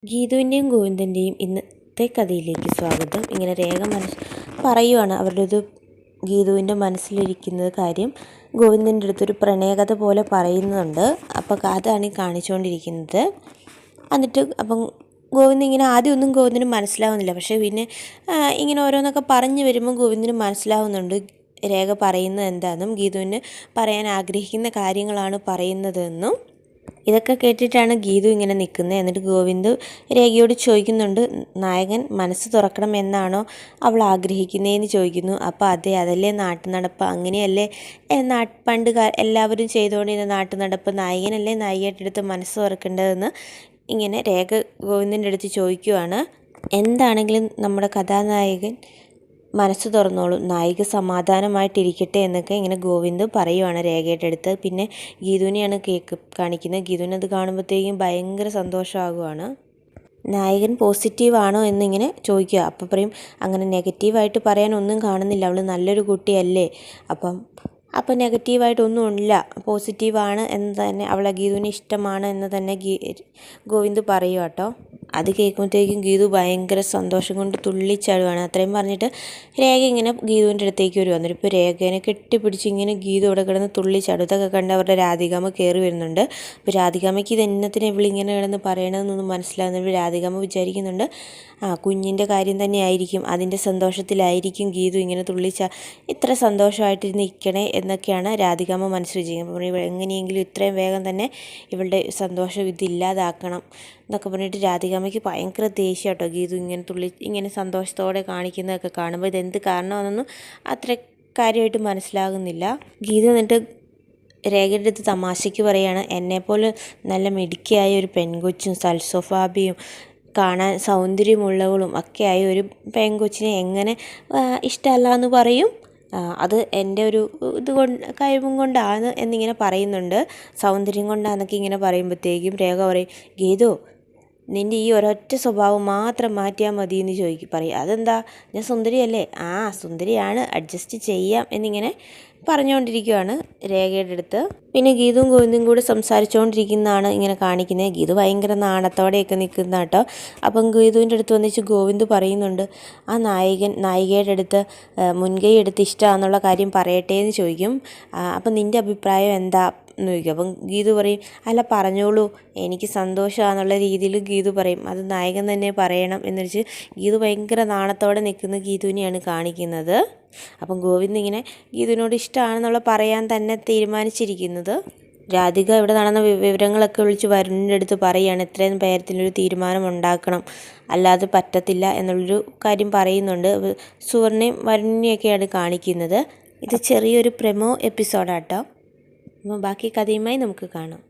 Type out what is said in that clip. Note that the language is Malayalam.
ഗീതുവിൻ്റെയും ഗോവിന്ദൻ്റെയും ഇന്നത്തെ കഥയിലേക്ക് സ്വാഗതം. ഇങ്ങനെ രേഖ പറയുവാണ് അവരുടെ ഗീതുവിൻ്റെ മനസ്സിലിരിക്കുന്നത് കാര്യം ഗോവിന്ദൻ്റെ അടുത്തൊരു പ്രണയകഥ പോലെ പറയുന്നുണ്ട്. അപ്പോൾ അതാണ് ഈ കാണിച്ചുകൊണ്ടിരിക്കുന്നത്. എന്നിട്ട് അപ്പം ഗോവിന്ദൻ ഇങ്ങനെ ആദ്യമൊന്നും ഗോവിന്ദന് മനസ്സിലാവുന്നില്ല. പക്ഷേ പിന്നെ ഇങ്ങനെ ഓരോന്നൊക്കെ പറഞ്ഞു വരുമ്പോൾ ഗോവിന്ദന് മനസ്സിലാവുന്നുണ്ട് രേഖ പറയുന്നത് എന്താണെന്നും ഗീതുവിന് പറയാൻ ആഗ്രഹിക്കുന്ന കാര്യങ്ങളാണ് പറയുന്നതെന്നും. ഇതൊക്കെ കേട്ടിട്ടാണ് ഗീതു ഇങ്ങനെ നിൽക്കുന്നത്. എന്നിട്ട് ഗോവിന്ദ് രേഖയോട് ചോദിക്കുന്നുണ്ട്, നായകൻ മനസ്സ് തുറക്കണം എന്നാണോ അവൾ ആഗ്രഹിക്കുന്നതെന്ന് ചോദിക്കുന്നു. അപ്പോൾ അതെ, അതല്ലേ നാട്ടുനടപ്പ്, അങ്ങനെയല്ലേ പണ്ട് എല്ലാവരും ചെയ്തുകൊണ്ടിരുന്ന നാട്ടുനടപ്പ്, നായകനല്ലേ നായികയായിട്ടെടുത്ത് മനസ്സ് തുറക്കേണ്ടതെന്ന് ഇങ്ങനെ രേഖ ഗോവിന്ദൻ്റെ അടുത്ത് ചോദിക്കുവാണ്. എന്താണെങ്കിലും നമ്മുടെ കഥാനായകൻ മനസ്സ് തുറന്നോളൂ, നായിക സമാധാനമായിട്ടിരിക്കട്ടെ എന്നൊക്കെ ഇങ്ങനെ ഗോവിന്ദ് പറയുവാണ് രേഖയുടെ അടുത്ത്. പിന്നെ ഗീതുവിനെയാണ് കേക്ക് കാണിക്കുന്നത്. ഗീതുവിനത് കാണുമ്പോഴത്തേക്കും ഭയങ്കര സന്തോഷമാകുവാണ്. നായകൻ പോസിറ്റീവാണോ എന്നിങ്ങനെ ചോദിക്കുക. അപ്പോൾ പറയും, അങ്ങനെ നെഗറ്റീവായിട്ട് പറയാനൊന്നും കാണുന്നില്ല, അവൾ നല്ലൊരു കുട്ടിയല്ലേ, അപ്പം നെഗറ്റീവായിട്ടൊന്നും ഇല്ല, പോസിറ്റീവാണ് എന്ന് തന്നെ, അവളെ ഗീതുവിന് ഇഷ്ടമാണ് എന്ന് തന്നെ ഗോവിന്ദ് പറയുക കേട്ടോ. അത് കേൾക്കുമ്പോഴത്തേക്കും ഗീതു ഭയങ്കര സന്തോഷം കൊണ്ട് തുള്ളിച്ചാടുവാണ്. അത്രയും പറഞ്ഞിട്ട് രേഖ ഇങ്ങനെ ഗീതുവിൻ്റെ അടുത്തേക്ക് വരും. എന്നിട്ട് ഇപ്പോൾ രേഖേനെ കെട്ടിപ്പിടിച്ച് ഇങ്ങനെ ഗീതു ഇവിടെ കിടന്ന് തുള്ളിച്ചാടും. ഇതൊക്കെ കണ്ട് അവരുടെ രാധികാമ്മ കയറി വരുന്നുണ്ട്. അപ്പോൾ രാധികാമ്മയ്ക്ക് ഇത് എന്നത്തിന് ഇവളിങ്ങനെ കിടന്ന് പറയണമെന്നൊന്നും മനസ്സിലാകുന്നില്ല. രാധികാമ്മ വിചാരിക്കുന്നുണ്ട് കുഞ്ഞിൻ്റെ കാര്യം തന്നെ ആയിരിക്കും, അതിൻ്റെ സന്തോഷത്തിലായിരിക്കും ഗീതു ഇങ്ങനെ ഇത്ര സന്തോഷമായിട്ട് നിൽക്കണേ എന്നൊക്കെയാണ് രാധികാമ്മ മനസ്സിൽ വിചാരിക്കുന്നത്. അപ്പോൾ എങ്ങനെയെങ്കിലും ഇത്രയും വേഗം തന്നെ ഇവളുടെ സന്തോഷം ഇതില്ലാതാക്കണം എന്നൊക്കെ പറഞ്ഞിട്ട് രാധികാമ്മയ്ക്ക് ഭയങ്കര ദേഷ്യം കേട്ടോ. ഗീതു ഇങ്ങനെ സന്തോഷത്തോടെ കാണിക്കുന്നതൊക്കെ കാണുമ്പോൾ ഇതെന്ത് കാരണമെന്നൊന്നും അത്ര കാര്യമായിട്ട് മനസ്സിലാകുന്നില്ല. ഗീതു എന്നിട്ട് രേഖയുടെ അടുത്ത് തമാശയ്ക്ക് പറയുകയാണ്, എന്നെപ്പോലെ നല്ല മിടുക്കിയായ ഒരു പെൺകൊച്ചും സൽസ്വഭാവിയും കാണാൻ സൗന്ദര്യമുള്ളവളും ഒക്കെയായ ഒരു പെൺകൊച്ചിനെ എങ്ങനെ ഇഷ്ടമല്ല എന്ന് പറയും, അത് എൻ്റെ ഒരു കഴിവും കൊണ്ടാണ് എന്നിങ്ങനെ പറയുന്നുണ്ട്, സൗന്ദര്യം കൊണ്ടാണെന്നൊക്കെ ഇങ്ങനെ പറയുമ്പോഴത്തേക്കും രേഖ പറയും, ഗീതു നിൻ്റെ ഈ ഒരൊറ്റ സ്വഭാവം മാത്രം മാറ്റിയാൽ മതി എന്ന് പറയും. അതെന്താ, ഞാൻ സുന്ദരിയല്ലേ? സുന്ദരിയാണ്, അഡ്ജസ്റ്റ് ചെയ്യാം എന്നിങ്ങനെ പറഞ്ഞുകൊണ്ടിരിക്കുകയാണ് രേഖയുടെ അടുത്ത്. പിന്നെ ഗീതുവും ഗോവിന്ദും കൂടെ സംസാരിച്ചുകൊണ്ടിരിക്കുന്നതാണ് ഇങ്ങനെ കാണിക്കുന്നത്. ഗീതു ഭയങ്കര നാണത്തോടെയൊക്കെ നിൽക്കുന്ന കേട്ടോ. അപ്പം ഗീതുവിൻ്റെ അടുത്ത് വന്നിച്ച് ഗോവിന്ദ് പറയുന്നുണ്ട്, ആ നായികയുടെ അടുത്ത് മുൻകൈ എടുത്ത് ഇഷ്ടമാണെന്നുള്ള കാര്യം പറയട്ടെ എന്ന് ചോദിക്കും. അപ്പം നിൻ്റെ അഭിപ്രായം എന്താ എന്ന് ചോദിക്കും. അപ്പം ഗീതു പറയും, അല്ല പറഞ്ഞോളൂ, എനിക്ക് സന്തോഷമാണെന്നുള്ള രീതിയിൽ ഗീതു പറയും. അത് നായകൻ തന്നെ പറയണം എന്ന് വെച്ച് ഗീതു ഭയങ്കര നാണത്തോടെ നിൽക്കുന്ന ഗീതുവിനെയാണ് കാണിക്കുന്നത്. അപ്പം ഗോവിന്ദ് ഇങ്ങനെ ഗീതുവിനോട് ഇഷ്ടമാണെന്നുള്ള പറയാൻ തന്നെ തീരുമാനിച്ചിരിക്കുന്നത്. രാധിക ഇവിടെ നടന്ന വിവരങ്ങളൊക്കെ വിളിച്ച് വരുണിൻ്റെ അടുത്ത് പറയുകയാണ്, എത്രയും പേരത്തിലൊരു തീരുമാനം ഉണ്ടാക്കണം, അല്ലാതെ പറ്റത്തില്ല എന്നുള്ളൊരു കാര്യം പറയുന്നുണ്ട്. സുവർണയും വരുണിനെയൊക്കെയാണ് കാണിക്കുന്നത്. ഇത് ചെറിയൊരു പ്രമോ എപ്പിസോഡാട്ടോ. അപ്പോൾ ബാക്കി കഥയുമായി നമുക്ക് കാണാം.